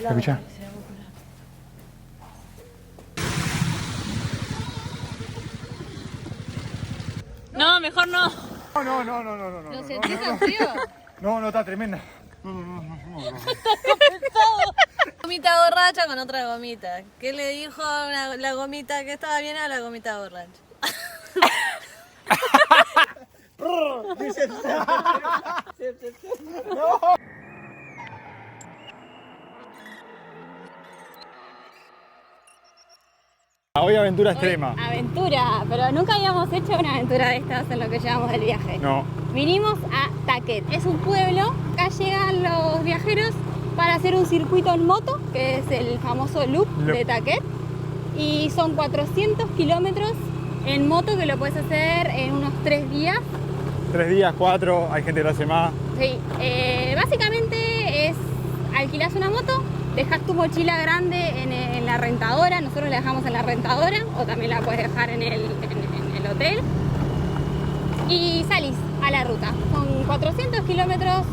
Escucha. No, mejor no. No. ¿Lo sentís tan frío? No, está tremenda. Gomita borracha con otra gomita. ¿Qué le dijo a la gomita que estaba bien a la gomita borracha? Hoy aventura extrema. Aventura, pero nunca habíamos hecho una aventura de estas en lo que llevamos del viaje. No. Vinimos a Taquet, es un pueblo, acá llegan los viajeros para hacer un circuito en moto, que es el famoso loop de Taquet, y son 400 kilómetros en moto que lo puedes hacer en unos 3 días. 3 días, 4, hay gente que lo hace más. Sí, básicamente es alquilás una moto, dejas tu mochila grande en la rentadora, nosotros la dejamos en la rentadora o también la puedes dejar en el hotel y salís a la ruta. Son 400 kilómetros,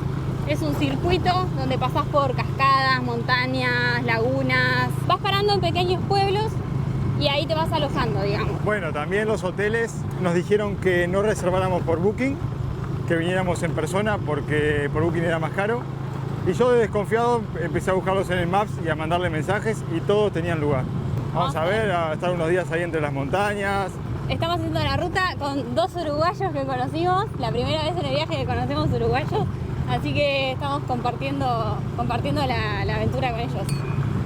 es un circuito donde pasás por cascadas, montañas, lagunas, vas parando en pequeños pueblos y ahí te vas alojando, digamos. Bueno, también los hoteles nos dijeron que no reserváramos por Booking, que viniéramos en persona porque por Booking era más caro. Y yo de desconfiado empecé a buscarlos en el Maps y a mandarle mensajes y todos tenían lugar. Vamos a ver, a estar unos días ahí entre las montañas. Estamos haciendo la ruta con 2 uruguayos que conocimos, la primera vez en el viaje que conocemos uruguayos, así que estamos compartiendo la aventura con ellos.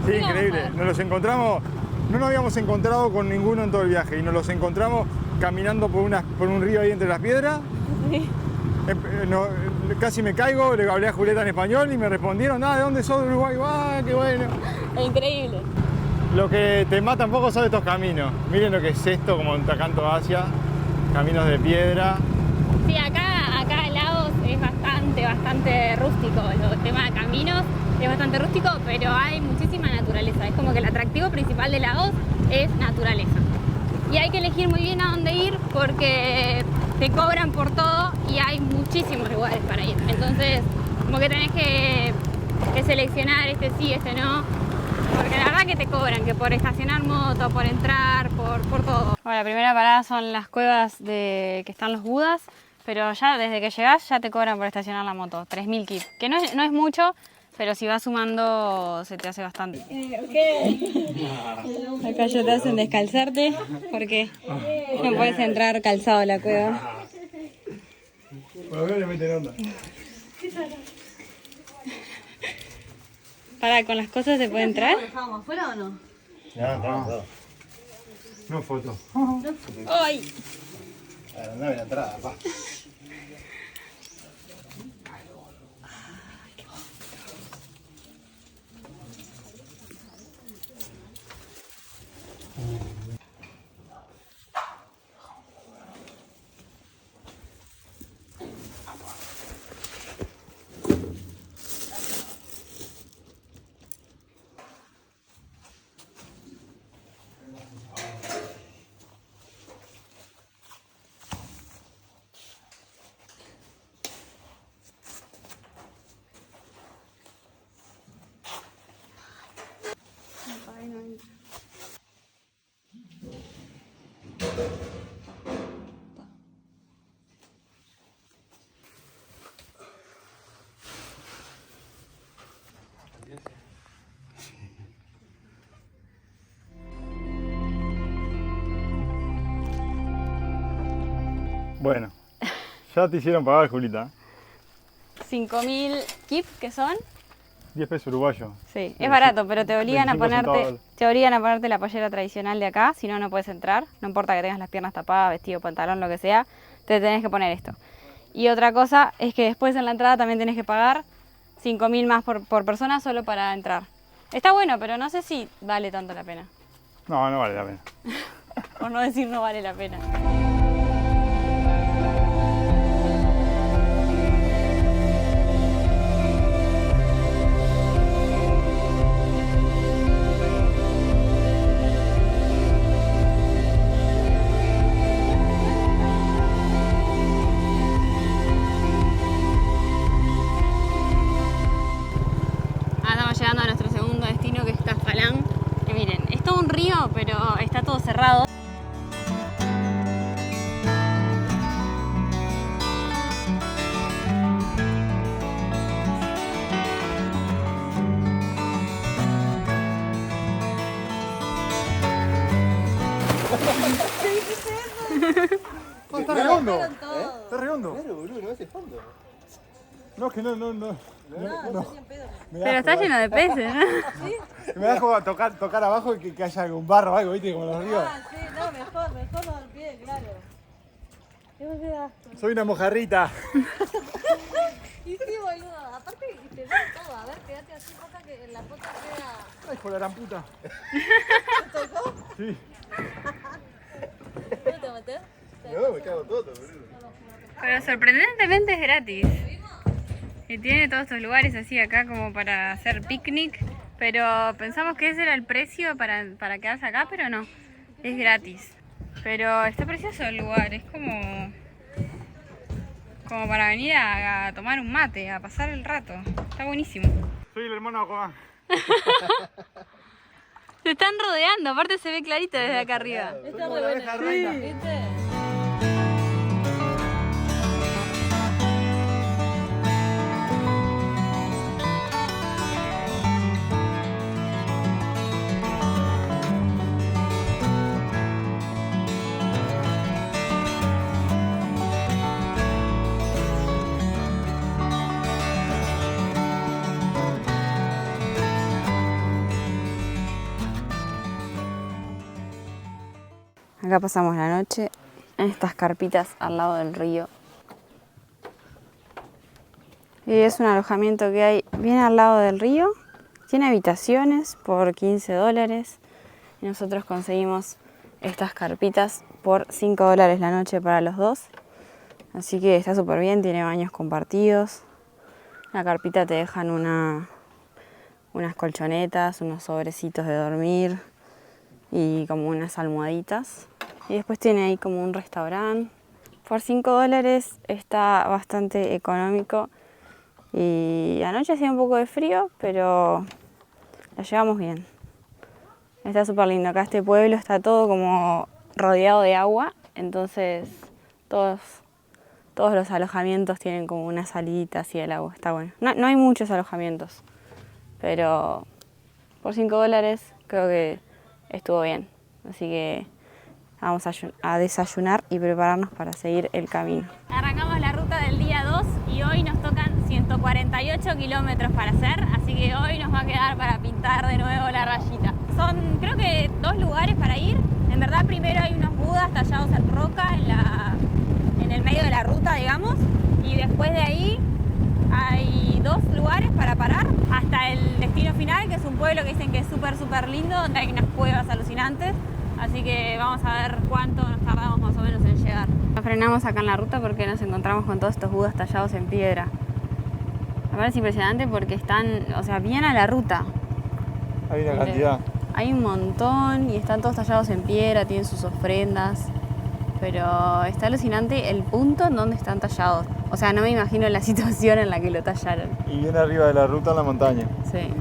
Sí, increíble. Nos los encontramos, no nos habíamos encontrado con ninguno en todo el viaje y nos los encontramos caminando por un río ahí entre las piedras. Sí. Casi me caigo, le hablé a Julieta en español y me respondieron, ¿de dónde sos? De Uruguay. ¡Ah, qué bueno! Es increíble. Lo que te mata un poco son estos caminos. Miren lo que es esto, como en Tacanto, Asia. Caminos de piedra. Sí, acá Laos es bastante rústico. El tema de caminos es bastante rústico, pero hay muchísima naturaleza. Es como que el atractivo principal de Laos es naturaleza. Y hay que elegir muy bien a dónde ir porque te cobran por todo y hay muchísimos lugares para ir. Entonces, como que tenés que seleccionar este sí, este no. Porque la verdad que te cobran, que por estacionar moto, por entrar, por todo. Bueno, la primera parada son las cuevas que están los budas, pero ya desde que llegás ya te cobran por estacionar la moto, 3.000 kip, que no es mucho, pero si vas sumando se te hace bastante. Acá ya te hacen descalzarte porque no puedes entrar calzado a la cueva. Por lo menos le meten onda. Para, ¿con las cosas se puede entrar? ¿Lo dejábamos afuera o no? No foto. ¡Ay! No hay la entrada, pa. Bueno, ya te hicieron pagar, Julita. 5.000 kip, ¿qué son? 10 pesos uruguayos. Sí, es barato, pero te obligan a 25 ponerte la pollera tradicional de acá, si no, no puedes entrar. No importa que tengas las piernas tapadas, vestido, pantalón, lo que sea, te tenés que poner esto. Y otra cosa es que después en la entrada también tenés que pagar 5.000 más por persona solo para entrar. Está bueno, pero no sé si vale tanto la pena. No, no vale la pena. Por no decir no vale la pena. Estamos llegando a nuestro segundo destino. hondo. Bajaron todo. Está re hondo. Claro, boludo, no hace fondo. No, es que no. No, yo ni en pedo. Pero está lleno de peces, ¿no? Me da como tocar abajo y que haya algún barro o algo, ¿viste? Como los ríos. Ah, sí, no, mejor no al pie, claro. ¿Qué vos quedás? Soy una mojarrita. Y sí, boludo. Aparte, y te veo todo. A ver, quédate así, pasa que en la foto queda... Ay, por la gran puta. ¿Te tocó? Sí. ¿No te maté? No, me cago todo, boludo. Pero sorprendentemente es gratis. Y tiene todos estos lugares así acá como para hacer picnic. Pero pensamos que ese era el precio para quedarse acá, pero no. Es gratis. Pero está precioso el lugar, es como para venir a tomar un mate, a pasar el rato. Está buenísimo. Soy el hermano de Aquaman. Se están rodeando, aparte se ve clarito desde acá arriba. Esta como la abeja re reina. buena. ¿Viste? Acá pasamos la noche en estas carpitas al lado del río. Y es un alojamiento que hay bien al lado del río. Tiene habitaciones por $15 y nosotros conseguimos estas carpitas por $5 la noche para los dos. Así que está súper bien, tiene baños compartidos. La carpita te dejan unas colchonetas, unos sobrecitos de dormir y como unas almohaditas. Y después tiene ahí como un restaurante. Por $5 está bastante económico. Y anoche hacía un poco de frío, pero la llevamos bien. Está súper lindo. Acá este pueblo está todo como rodeado de agua. Entonces todos los alojamientos tienen como una salidita así del agua. Está bueno. No hay muchos alojamientos, pero por $5 creo que estuvo bien. Así que vamos a desayunar y prepararnos para seguir el camino. Arrancamos la ruta del día 2 y hoy nos tocan 148 kilómetros para hacer, así que hoy nos va a quedar para pintar de nuevo la rayita. Son creo que 2 lugares para ir. En verdad primero hay unos budas tallados en roca en el medio de la ruta, digamos, y después de ahí hay 2 lugares para parar hasta el destino final, que es un pueblo que dicen que es súper lindo, donde hay unas cuevas alucinantes. Así que vamos a ver cuánto nos tardamos más o menos en llegar. Nos frenamos acá en la ruta porque nos encontramos con todos estos budas tallados en piedra. Me parece impresionante porque están, o sea, bien a la ruta. Hay una cantidad. Hay un montón y están todos tallados en piedra, tienen sus ofrendas. Pero está alucinante el punto en donde están tallados. O sea, no me imagino la situación en la que lo tallaron. Y bien arriba de la ruta en la montaña. Sí.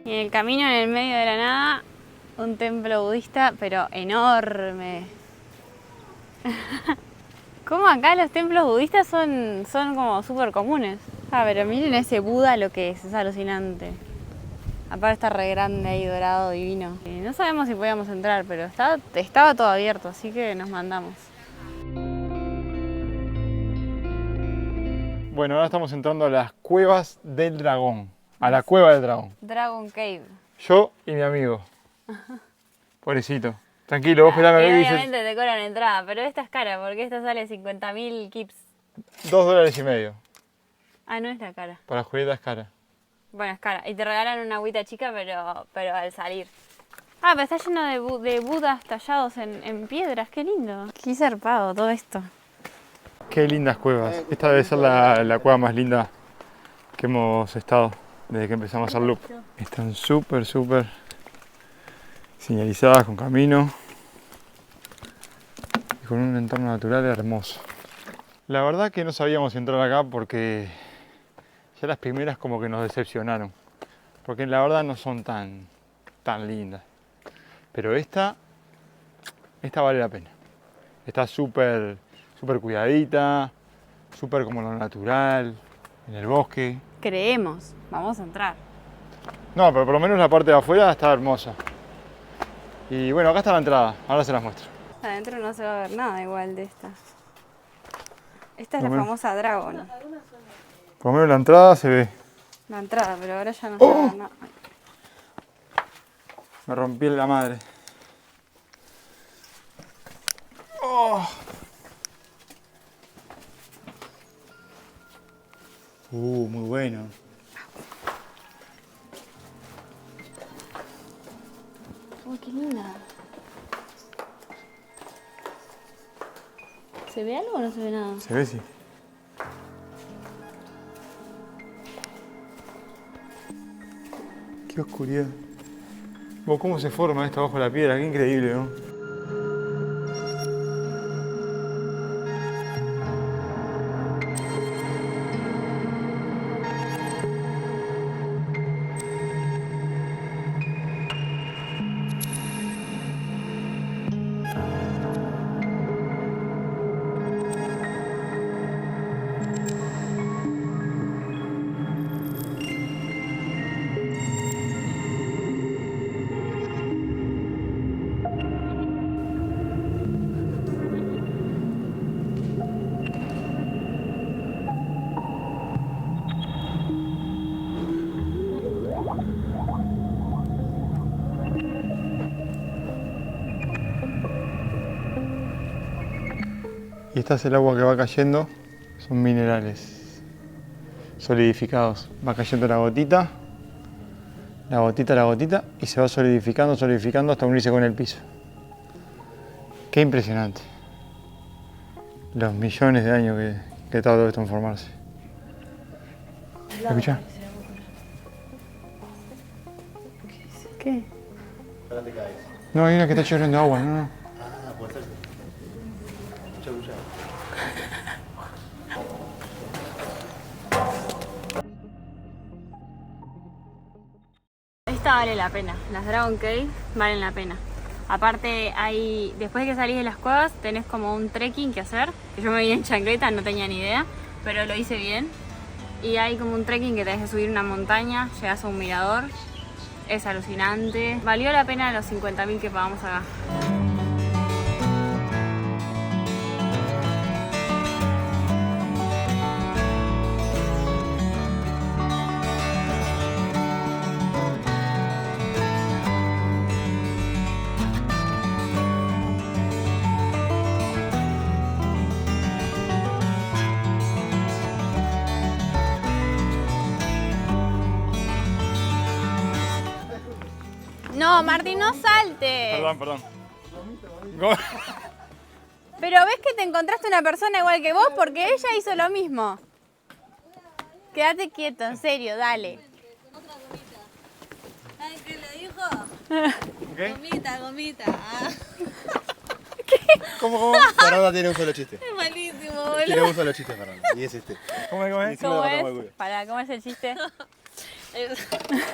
Y en el camino, en el medio de la nada, un templo budista, pero enorme. Como acá los templos budistas son como súper comunes. Ah, pero miren ese Buda lo que es alucinante. Aparte está re grande ahí, dorado, divino. Y no sabemos si podíamos entrar, pero estaba todo abierto, así que nos mandamos. Bueno, ahora estamos entrando a las cuevas del dragón. A la cueva del dragón. Dragon Cave. Yo y mi amigo. Pobrecito. Tranquilo, vos esperame a Y ver qué dices. obviamente te cobran entrada, pero esta es cara, porque esta sale 50.000 kips. $2.50. Ah, no es la cara. Para Julieta es cara. Bueno, es cara. Y te regalan una agüita chica, pero al salir. Ah, pero está lleno de budas tallados en piedras. Qué lindo. Qué zarpado todo esto. Qué lindas cuevas. Esta debe ser la cueva más linda que hemos estado desde que empezamos el loop. Están súper señalizadas con camino y con un entorno natural hermoso. La verdad que no sabíamos entrar acá porque ya las primeras como que nos decepcionaron. Porque la verdad no son tan lindas. Pero esta vale la pena. Está súper cuidadita. súper como lo natural, en el bosque. Creemos, vamos a entrar. No, pero por lo menos la parte de afuera está hermosa. Y bueno, acá está la entrada, ahora se las muestro. Adentro no se va a ver nada igual de esta. Esta es la Bueno. famosa Dragon. Por lo menos la entrada se ve. La entrada, pero ahora ya no se va a ver nada. Me rompí la madre. Oh. Muy bueno. Uy, qué linda. ¿Se ve algo o no se ve nada? Se ve, sí. Qué oscuridad. ¿Cómo se forma esto bajo la piedra? Qué increíble, ¿no? Y esta es el agua que va cayendo, son minerales solidificados. Va cayendo la gotita, y se va solidificando, solidificando hasta unirse con el piso. Qué impresionante. Los millones de años que tardó esto en formarse. ¿Escuchás? ¿Qué? Ahora te caes. No, hay una que está llorando agua, no. Ah, puede ser. Escucha, escucha. Esta vale la pena, las Dragon Cave valen la pena. Aparte, después de que salís de las cuevas, tenés como un trekking que hacer. Yo me vine en chancleta, no tenía ni idea, pero lo hice bien. Y hay como un trekking que te deja subir una montaña, llegas a un mirador. Es alucinante. Valió la pena los 50.000 que pagamos acá. No, Martín, no saltes. Perdón. Pero ves que te encontraste una persona igual que vos porque ella hizo lo mismo. Quédate quieto, en serio, dale. Otra gomita. ¿Sabes qué le dijo? ¿Qué? Gomita. ¿Cómo? Fernanda tiene un solo chiste. Es malísimo, Tiene boludo. un solo chiste, Fernanda. Y es este. ¿Cómo es? Encima ¿Cómo le matamos el es? culo. ¿Cómo es el chiste?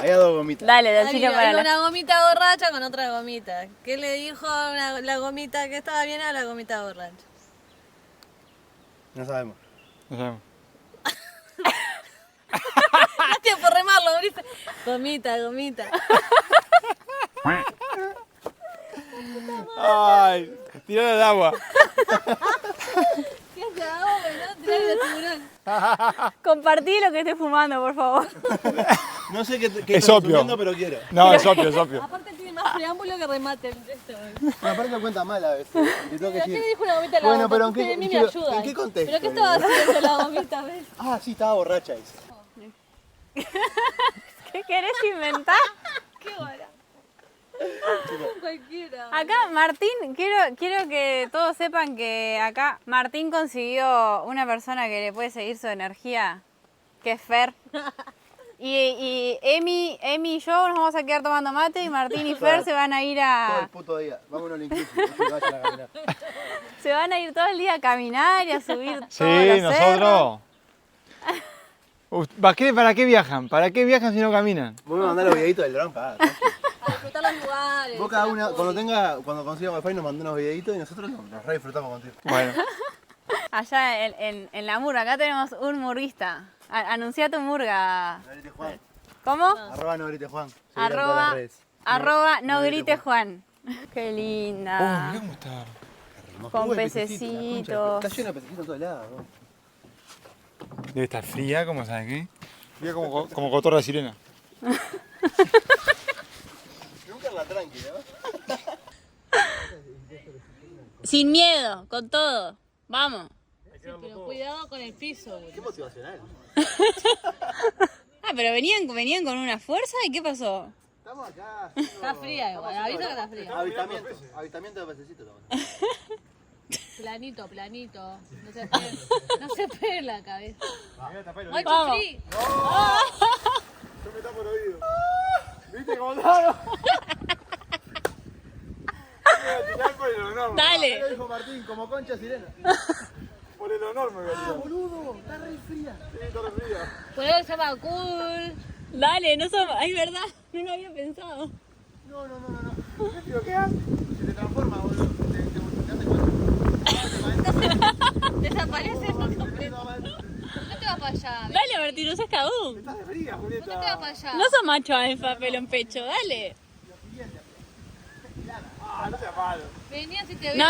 Ahí a dos gomitas. Dale, decilo para Había la... una gomita borracha con otra gomita. ¿Qué le dijo la gomita que estaba bien a la gomita borracha? No sabemos. No sabemos. Gracias por remarlo, Mauricio. Gomita. Ay, tirar al agua. ¿Qué hace agua, no? Tirarle de tiburón. Compartí lo que estés fumando, por favor. No sé qué Es estoy obvio. consumiendo, pero quiero. No, es obvio. Aparte tiene más preámbulo que remate el texto. Pero aparte lo cuenta mal a veces. Te tengo que ¿Pero qué le decir. dijo una gomita a la Bueno, gomita? pero Usted de mí me quiero- ayuda. ¿en qué contexto? ¿Pero qué estaba haciendo la gomita, ves? Ah, sí, estaba borracha esa. ¿Qué querés inventar? Qué hora. Cualquiera. Acá Martín, quiero que todos sepan que acá Martín consiguió una persona que le puede seguir su energía, que es Fer. Y Emi y yo nos vamos a quedar tomando mate y Martín y Fer se van a ir Todo el a... puto día. Vámonos al inclusive. No se vayan a caminar. Se van a ir todo el día a caminar y a subir Sí, todos los cerros. nosotros. ¿Para qué viajan? ¿Para qué viajan si no caminan? Vos me mandás los videitos del dron para. A disfrutar los lugares. Vos cada una, cuando consiga wifi nos mandás unos videitos y nosotros nos re disfrutamos contigo. Bueno, Allá en la murga, acá tenemos un murguista. Anuncia tu murga. No grite Juan. ¿Cómo? Arroba no grite Juan. Seguilo en todas las redes. Arroba no grite Juan. Qué linda. ¿Cómo está? Con Uy, pececitos. Está lleno de pececitos en todos lados. ¿No? Debe estar fría, ¿cómo sabes qué? Fría como cotorra de sirena. Nunca la tranqui, ¿no? Sin miedo, con todo. Vamos. Pero cuidado con el piso, Qué motivacional. Ah, pero venían con una fuerza y ¿qué pasó? Estamos acá. Está fría igual, avisa que está fría. Avistamiento de pececitos. Planito, planito. No se pegue la cabeza. ¡Ay, Vamos. chufrí! Yo me tapo el oído. ¿Viste cómo estaba? Me voy a tirar por el honor. Dale. Lo dijo Martín, como concha sirena. Por el honor me voy a tirar. Boludo, está re fría. Sí, está re fría. Por eso se llama cool. Dale, no somos. Ay, verdad. No lo había pensado. No. ¿Qué te quedas? Se te transforma, boludo. Te Desaparece por completo. ¿Por qué te vas para allá? Dale, Martín, no seas cagón. Estás de fría, ¿Por qué te vas Julieta. para allá? No sos macho alfa, pelo en pecho. Dale. Ah, no seas malo. Venía si te veo. No,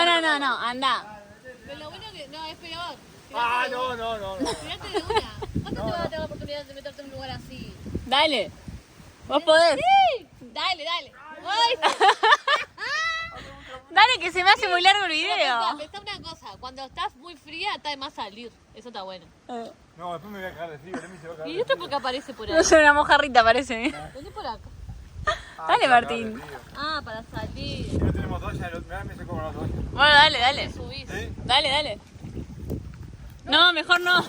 anda. Pero lo bueno que. No, es peor. Ah, no. Tirate de una. ¿Cuándo te vas a tener la oportunidad de meterte en un lugar así? Dale. Vos podés. ¡Sí! Dale. ¡Ay! Dale, que se me hace muy largo el video. Pensá una cosa. Cuando estás muy fría, está de más salir. Eso está bueno. No, después me voy a cagar de frío. Remy se va a cagar ¿Y de esto frío. por qué aparece por ahí? No soy una mojarrita, parece. Vení por acá. Dale, se va a cagar de Martín. frío. Ah, para salir. Si no tenemos toalla, mirá, me secó con la toalla. Bueno, dale. Subís. ¿Sí? Dale. No, mejor no.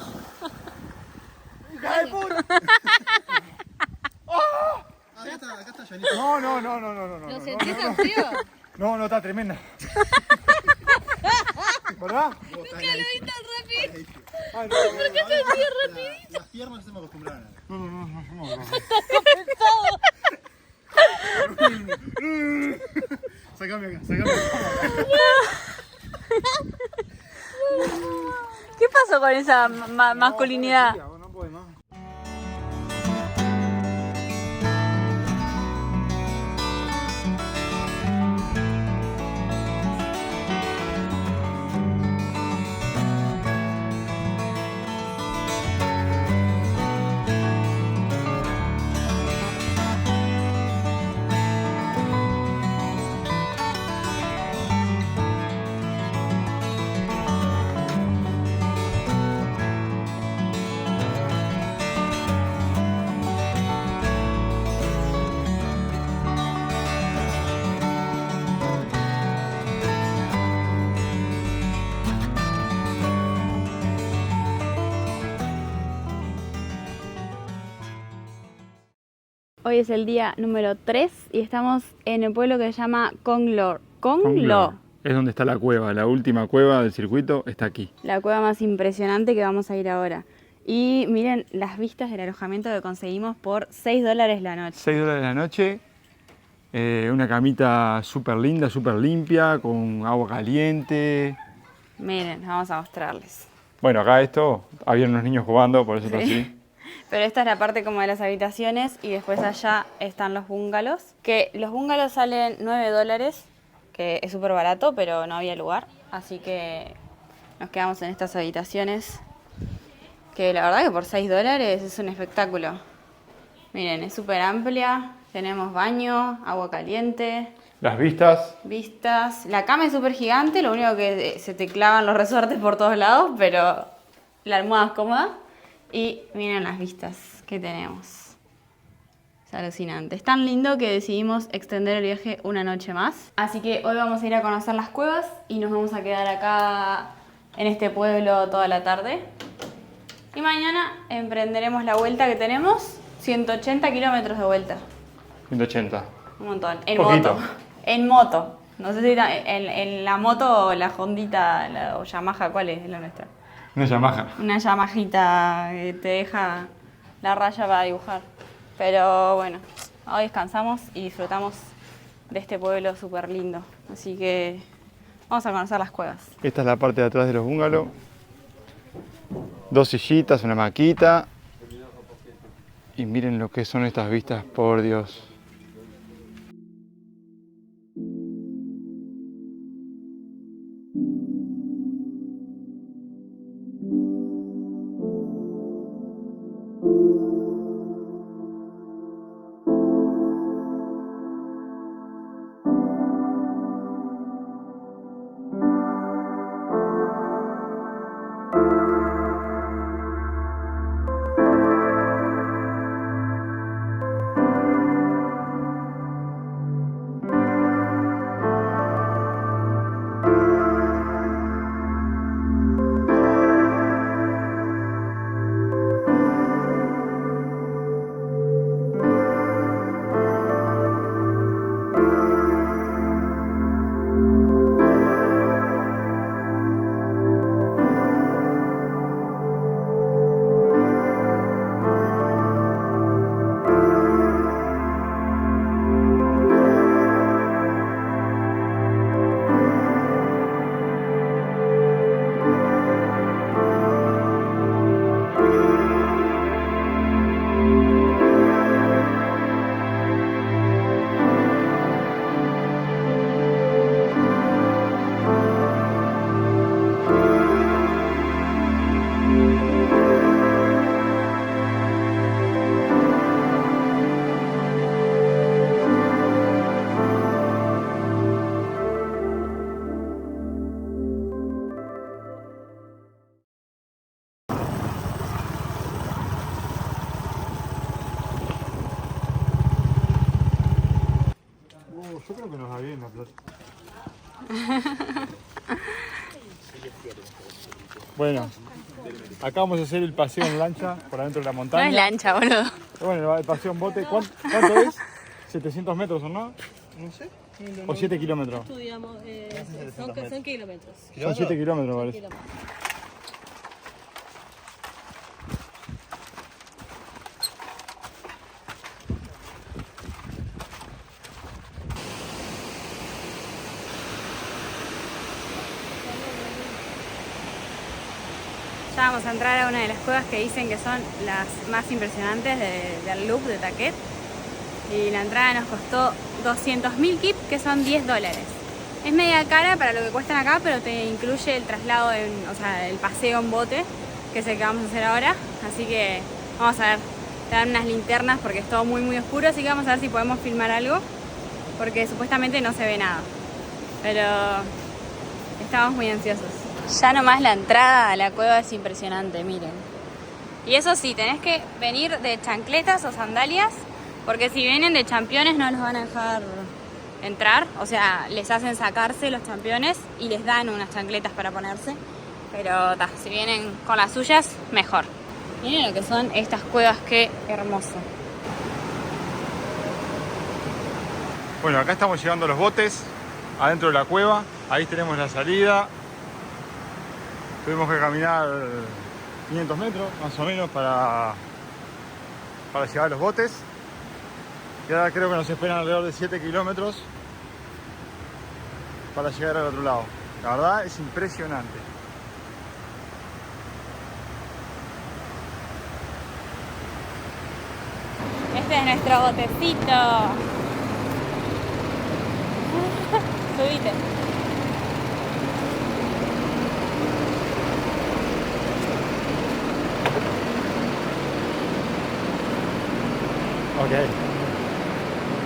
¡Hija de puta! Acá está Janito. No. ¿Lo sentís tan frío? No, está tremenda. ¿Verdad? Nunca lo vi tan rápido. Ay, ¿Por qué te sentís rápido? Las piernas se me acostumbraron. no. Sacame acá. ¿Qué pasó con esa masculinidad? No puede más. Hoy es el día número 3 y estamos en el pueblo que se llama Conglo. Conglo. Es donde está la cueva, la última cueva del circuito está aquí. La cueva más impresionante que vamos a ir ahora. Y miren las vistas del alojamiento que conseguimos por $6 la noche. $6 la noche, una camita súper linda, súper limpia, con agua caliente. Miren, vamos a mostrarles. Bueno, acá había unos niños jugando, por eso está así. Pero esta es la parte como de las habitaciones y después allá están los bungalows. Que los bungalows salen $9, que es súper barato, pero no había lugar. Así que nos quedamos en estas habitaciones, que la verdad que por $6 es un espectáculo. Miren, es súper amplia, tenemos baño, agua caliente, Las vistas. la cama es súper gigante, lo único que se te clavan los resortes por todos lados, pero la almohada es cómoda. Y miren las vistas que tenemos. Es alucinante. Es tan lindo que decidimos extender el viaje una noche más. Así que hoy vamos a ir a conocer las cuevas y nos vamos a quedar acá en este pueblo toda la tarde. Y mañana emprenderemos la vuelta que tenemos, 180 kilómetros de vuelta. 180. Un montón. En Poquito. moto. En moto. No sé si en la moto, la Hondita o Yamaha, ¿cuál es la nuestra? Una Yamaha. Una Yamahita que te deja la raya para dibujar. Pero bueno, hoy descansamos y disfrutamos de este pueblo súper lindo. Así que vamos a conocer las cuevas. Esta es la parte de atrás de los bungalows. 2 sillitas, una maquita. Y miren lo que son estas vistas, por Dios. Yo creo que nos va bien la plata. Bueno, acá vamos a hacer el paseo en lancha por adentro de la montaña. No es lancha, boludo. Bueno, el paseo en bote. ¿Cuánto es? ¿700 metros o no? No sé. ¿O 7 kilómetros? Estudiamos, son kilómetros. Son 7 kilómetros, parece. Ya vamos a entrar a una de las cuevas que dicen que son las más impresionantes del loop de Taquet. Y la entrada nos costó 200.000 kip, que son $10. Es media cara para lo que cuestan acá, pero te incluye el traslado, o sea, el paseo en bote, que es el que vamos a hacer ahora. Así que vamos a ver, te dan unas linternas porque es todo muy muy oscuro, así que vamos a ver si podemos filmar algo, porque supuestamente no se ve nada. Pero estamos muy ansiosos. Ya nomás la entrada a la cueva es impresionante, miren. Y eso sí, tenés que venir de chancletas o sandalias, porque si vienen de championes no los van a dejar entrar. O sea, les hacen sacarse los championes y les dan unas chancletas para ponerse. Pero si vienen con las suyas, mejor. Miren lo que son estas cuevas, qué hermoso. Bueno, acá estamos llegando a los botes, adentro de la cueva. Ahí tenemos la salida. Tuvimos que caminar 500 metros, más o menos, para llegar a los botes. Y ahora creo que nos esperan alrededor de 7 kilómetros para llegar al otro lado. La verdad es impresionante. Este es nuestro botecito. Subite. Ok.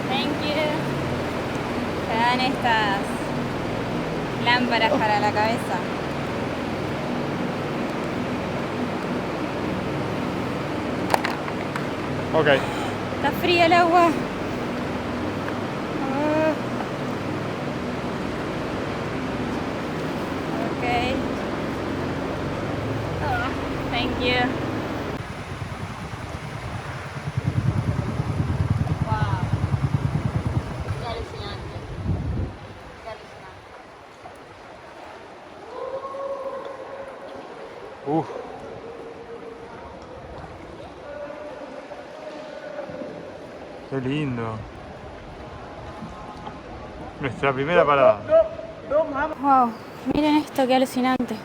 Thank you. Te dan estas lámparas para la cabeza. Ok. Está fría el agua. Ok. Oh, thank you. Wow. Qué alucinante. Qué alucinante. Uf. Qué lindo. Nuestra primera parada. Wow, miren esto, qué alucinante.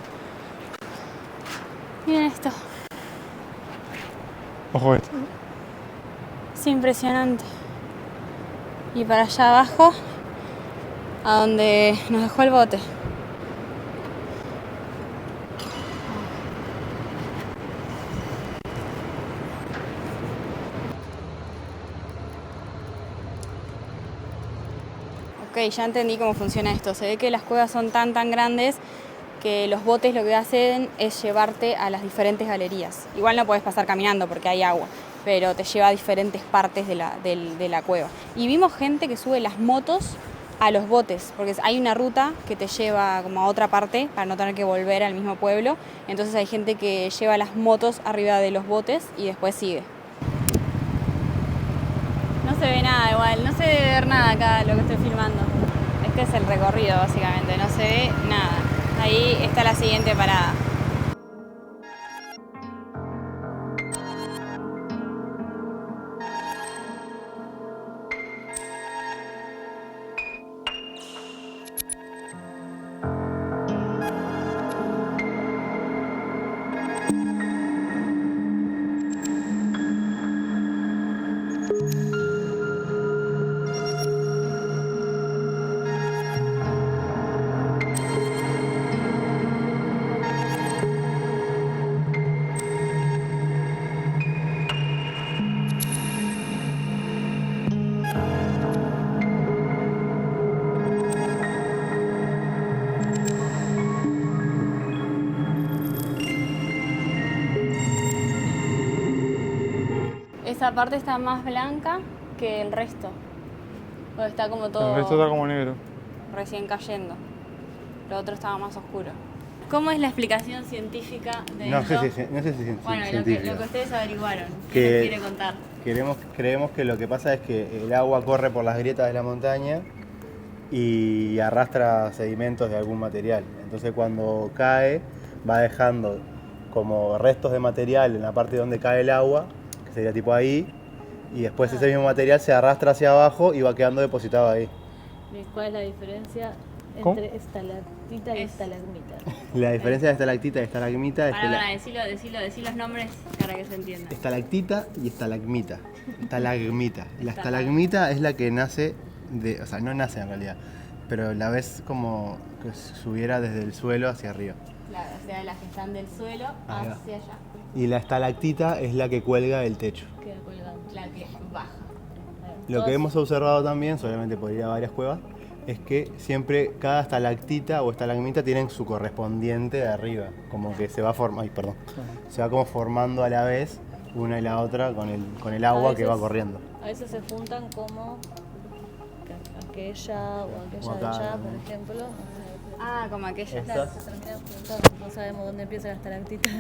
Miren esto. Ojo esto. Es impresionante. Y para allá abajo, a donde nos dejó el bote. Ok, ya entendí cómo funciona esto. Se ve que las cuevas son tan grandes que los botes lo que hacen es llevarte a las diferentes galerías. Igual no podés pasar caminando porque hay agua, pero te lleva a diferentes partes de la cueva. Y vimos gente que sube las motos a los botes, porque hay una ruta que te lleva como a otra parte para no tener que volver al mismo pueblo. Entonces hay gente que lleva las motos arriba de los botes y después sigue. No se ve nada igual, no se debe ver nada acá lo que estoy filmando. Este es el recorrido básicamente, no se ve nada. Ahí está la siguiente parada. Esa parte está más blanca que el resto. O está como todo... El resto está como negro. Recién cayendo. Lo otro estaba más oscuro. ¿Cómo es la explicación científica de No esto? sé si es Bueno, científica. lo que ustedes averiguaron. Que- ¿Qué nos quiere contar? Creemos que lo que pasa es que el agua corre por las grietas de la montaña y arrastra sedimentos de algún material. Entonces cuando cae va dejando como restos de material en la parte donde cae el agua, que sería tipo ahí, y después ese mismo material se arrastra hacia abajo y va quedando depositado ahí. ¿Cuál es la diferencia ¿Cómo? entre estalactita y estalagmita? La diferencia de estalactita y estalagmita es que Para, decir los nombres para que se entienda. estalactita y estalagmita. Estalagmita. La estalagmita es la que nace de, o sea, no nace en realidad, pero la ves como que subiera desde el suelo hacia arriba. Claro, o sea, las que están del suelo Ahí va. hacia allá. Y la estalactita es la que cuelga del techo. Queda colgando. La que baja. Lo que hemos observado también, solamente por ir a varias cuevas, es que siempre cada estalactita o estalagmita tienen su correspondiente de arriba, como que se va se va como formando a la vez una y la otra con el agua que va veces- corriendo. A veces se juntan como aquella o aquella O de acá, allá, ¿no? por ejemplo. Ah, como aquella. Claro, se terminan juntando. No sabemos dónde empieza la estalactita,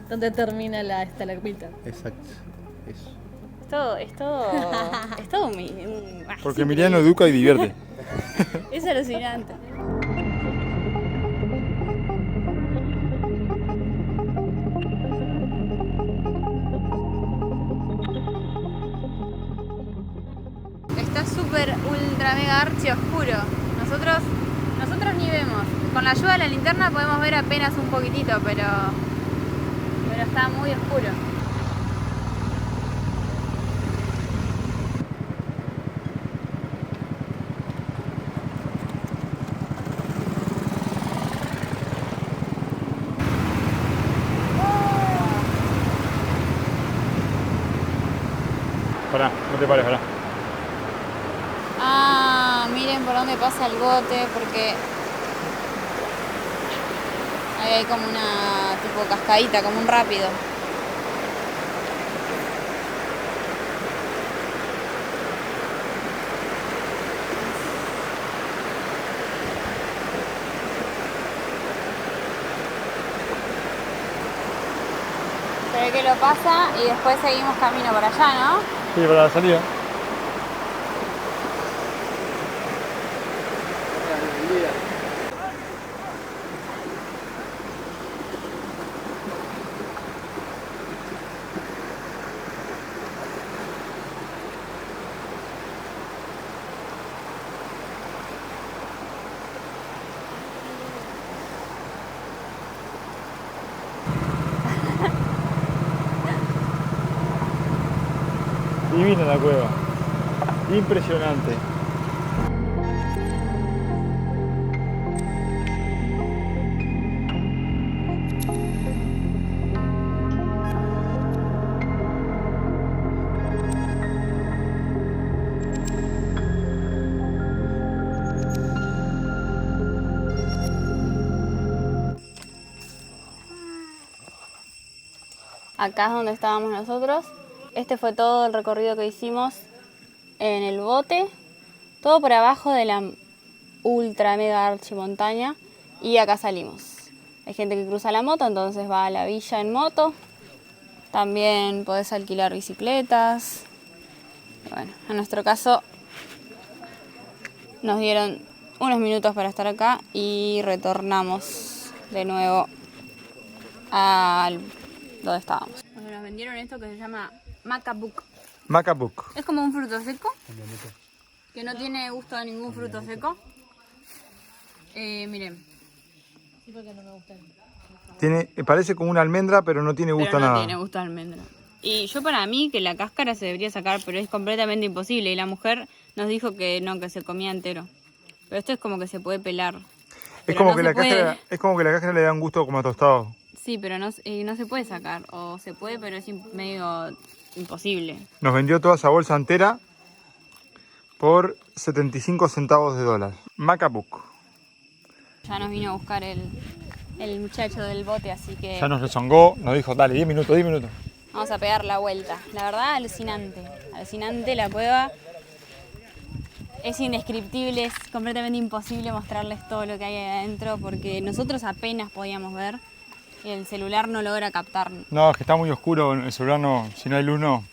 dónde termina la estalagmita. Exacto. Eso. Es todo Porque sí, Emiliano educa y divierte. es alucinante. Está súper ultra mega archi oscuro. Nosotros ni vemos. Con la ayuda de la linterna podemos ver apenas un poquitito, pero está muy oscuro. Pará, no te pares, pará. Ah, miren por dónde pasa el bote, porque ahí hay como una tipo cascadita, como un rápido. Se ve que lo pasa y después seguimos camino para allá, ¿no? Sí, para la salida. Divina la cueva. Impresionante. Acá es donde estábamos nosotros. Este fue todo el recorrido que hicimos en el bote. Todo por abajo de la ultra mega archimontaña. Y acá salimos. Hay gente que cruza la moto, entonces va a la villa en moto. También podés alquilar bicicletas. Bueno, en nuestro caso nos dieron unos minutos para estar acá y retornamos de nuevo al donde estábamos. Bueno, nos vendieron esto que se llama Macabuc. Macabuc. Es como un fruto seco que no tiene gusto a ningún fruto seco. Miren. Parece como una almendra, pero no tiene gusto Pero no a nada. tiene gusto a almendra. Y yo para mí que la cáscara se debería sacar, pero es completamente imposible. Y la mujer nos dijo que no, que se comía entero. Pero esto es como que se puede pelar. Es como que la cáscara le da un gusto como a tostado. Sí, pero no se puede sacar. O se puede, pero es medio imposible. Nos vendió toda esa bolsa entera por 75 centavos de dólar. Macabuc. Ya nos vino a buscar el muchacho del bote, así que Ya nos rezongó, nos dijo, dale, 10 minutos, 10 minutos. vamos a pegar la vuelta. La verdad, alucinante. Alucinante la cueva. Es indescriptible, es completamente imposible mostrarles todo lo que hay ahí adentro porque nosotros apenas podíamos ver y el celular no logra captar. No, es que está muy oscuro, el celular no, si no hay luz no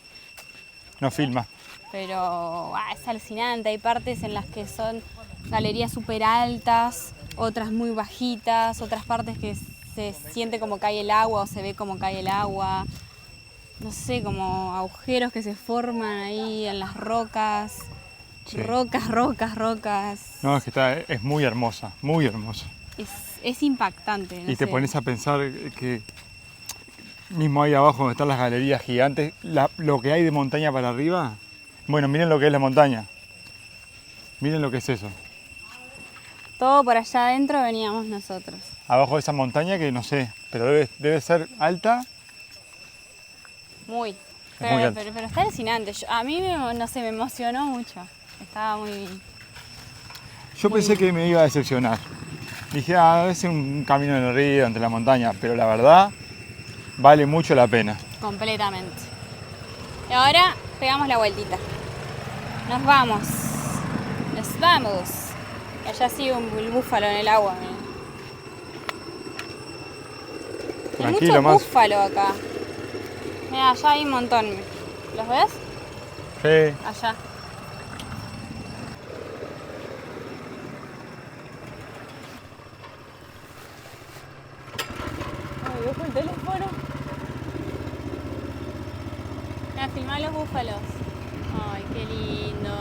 filma. Pero es alucinante, hay partes en las que son galerías súper altas, otras muy bajitas, otras partes que se siente como cae el agua o se ve como cae el agua. No sé, como agujeros que se forman ahí en las rocas. Sí. Rocas. No, es que es muy hermosa, muy hermosa. Es impactante. No y te sé. pones a pensar que mismo ahí abajo donde están las galerías gigantes, lo que hay de montaña para arriba, bueno, miren lo que es la montaña. Miren lo que es eso. Todo por allá adentro veníamos nosotros. Abajo de esa montaña que no sé, pero debe ser alta. Muy. Muy alta. Pero está alucinante. A mí no sé, me emocionó mucho. Estaba Yo pensé que me iba a decepcionar. Dije, debe ser un camino en el río, entre la montaña, pero la verdad vale mucho la pena. Completamente. Y ahora pegamos la vueltita. Nos vamos. Y allá sigue el búfalo en el agua. Hay mucho búfalo acá. Mira, allá hay un montón. ¿Los ves? Sí. Allá. Ay, dejo el teléfono. Mira, filmá los búfalos. Ay, qué lindos.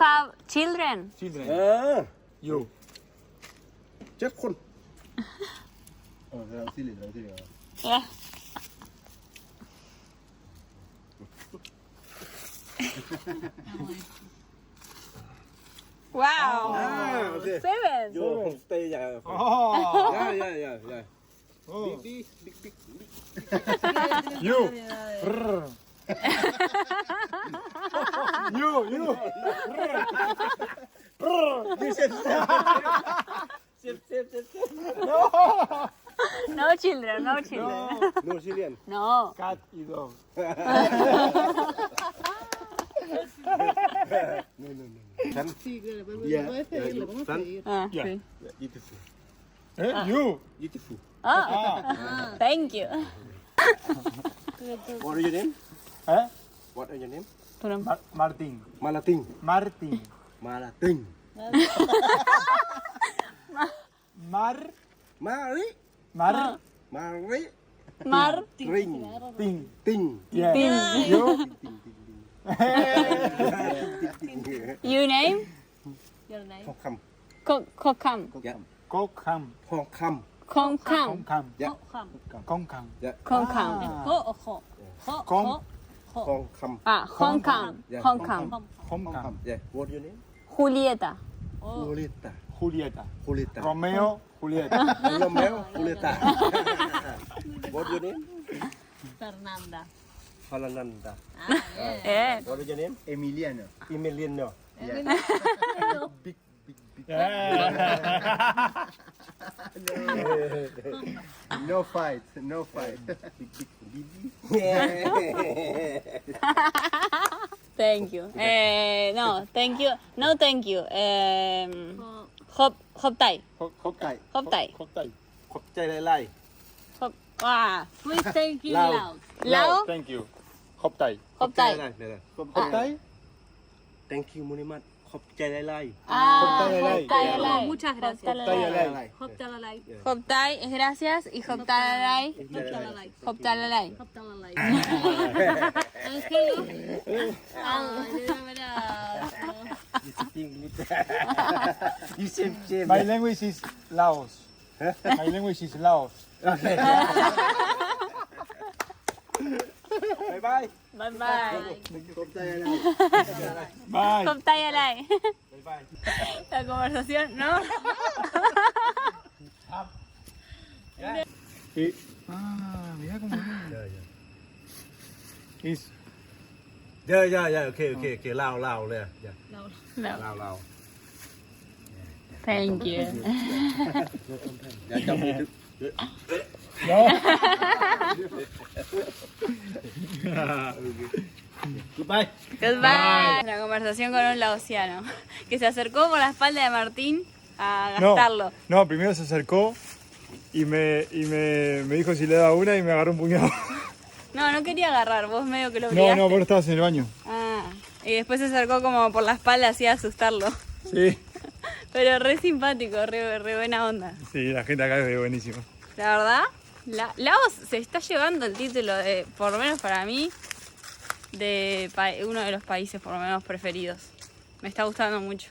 have children? Children. เออ You. เจ็ดคน tranquilo. Yeah. Wow. โอเค Seven. อยู่โฮมสเตย์ใหญ่ Oh. ใหญ่ Oh.บิ๊ก You. Brr. You. No children, no children. โนชิเลียน No. Cat y dog.ฉัน ฉัน Ah, Yeah. sí. beautiful You. beautiful Oh, thank you. what are your name Eh? what are your name Martin. มาลาติง Martin. มาลาติง Mar. มาริ Mar. มาริ Mar. ริง Ting. ติง Yeah. Ting. You. You name? ทองค Kokam. ำยะ Kokham. ทองค Konkam. Kokham. ำยะ Kokham. Konkam. Kom. ทองค Ah, Honkam. Honkam. ำ Homkam. yeah what your name Julieta. คูลิตา Julieta. คูลิตา Romeo. Julieta. โรเมโอคูลิตา what your name Fernanda. พารานันดา Eh. what is your name Emiliano. อิเมลินเนาะ No fight, no fight. Thank you. No, thank you. No, thank you. Hop tai. ครบไก่ Hop tai. ครบใจไล่ Hop. Ah. Please thank you Loud. loud. Lao. Thank you. Hoptai. Hop ใจ tai. ไล่เนี่ย Hoptai. thank you มุนิมัดขอบใจไล่ Ah. Hop tai alai. Muchas gracias. Hoptai alai. Hoptalalai. Hop tai es gracias y hop talalai. Hoptalalai. Hop talalai. Hoptalalai. Ángelo. Ay, de verdad. you same My language is Laos. My language is Laos. bye bye Bye bye. Bye. Hop tai alai. La conversación, ¿no? Mira cómo es. ย่าโอเคเล่าเลยย่า No. เล่า Thank you. อย่าจำไม่ถึง No. goodbye Goodbye. La conversación con un laosiano que se acercó por la espalda de Martín a No, gastarlo. no, primero se acercó y me dijo si le daba una y me agarró un puñado. No, no quería agarrar, vos medio que lo No, obligaste. no, vos estabas en el baño. Ah, y después se acercó como por la espalda así a asustarlo. Sí, Pero re simpático, re buena onda. sí, la gente acá es buenísima. La verdad, Laos se está llevando el título de, por lo menos para mí, de uno de los países por lo menos preferidos. Me está gustando mucho.